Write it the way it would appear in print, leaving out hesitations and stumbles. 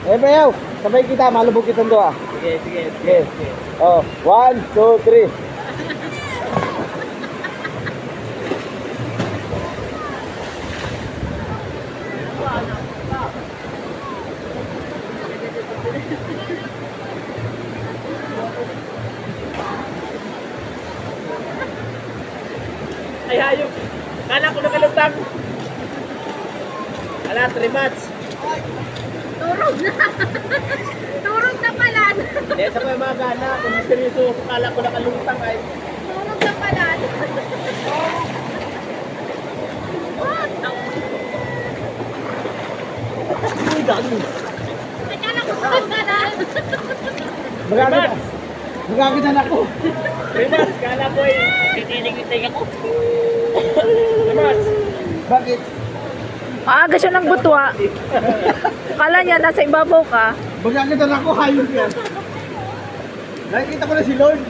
Eh, bayaw. Sabay kita, malubog kitang doa. Sige, sige, sige. Oh, 1, 2, 3. Ay, hayop. Kala ko nakalutang. Ala, 3 months. Turog na. Turog na pala. Hindi, sa mga gana. Kung seryoso, kala ko nakalutang ay. Turog na pala. Uy, dami. Teka lang, turog na na. Magagitan ako. 3 months, kala ko ay titinig-tinig ako. 3 months. Bakit? Aga siya ng butwa. Kala niya nasa ibabaw ka. Magagitan ako, hayop yan. Nakikita ko na si Lord.